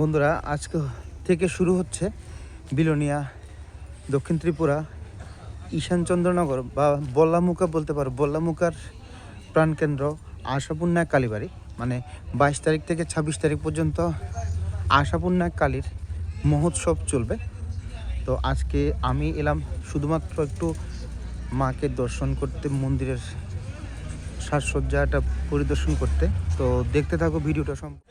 বন্ধুরা, আজকে থেকে শুরু হচ্ছে বিলোনিয়া, দক্ষিণ ত্রিপুরা, ঈশানচন্দ্রনগর বা বল্লামুখা বলতে পারো, বল্লামুখার প্রাণকেন্দ্র আশাপূর্ণা কালীবাড়ি। মানে 22 তারিখ থেকে 26 তারিখ পর্যন্ত আশাপূর্ণা কালীর মহোৎসব চলবে। তো আজকে আমি এলাম শুধুমাত্র একটু মাকে দর্শন করতে, মন্দিরের সাজসজ্জাটা পরিদর্শন করতে। তো দেখতে থাকো ভিডিওটা সম্পূর্ণ।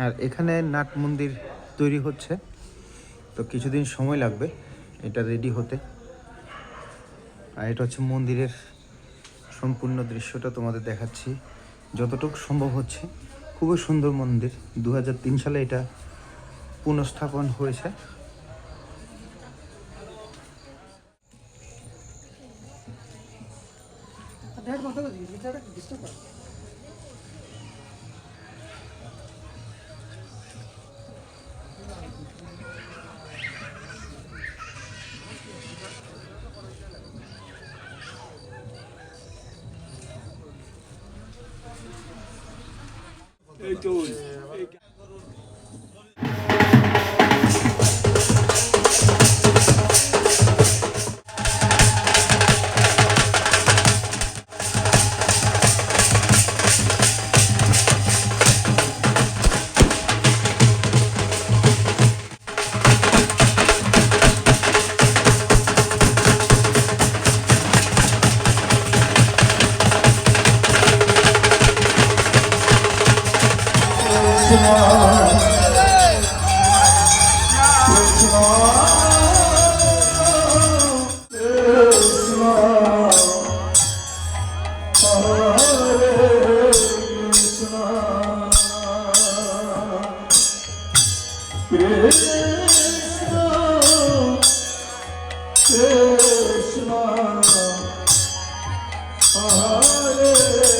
আর এখানে নাট মন্দির তৈরি হচ্ছে, তো কিছুদিন সময় লাগবে এটা রেডি হতে। আর এটা হচ্ছে মন্দিরের সম্পূর্ণ দৃশ্যটা তোমাদের দেখাচ্ছি যতটুকু সম্ভব হচ্ছে। খুবই সুন্দর মন্দির। 2003 সালে এটা পুনঃস্থাপন হয়েছে। Krishna Hare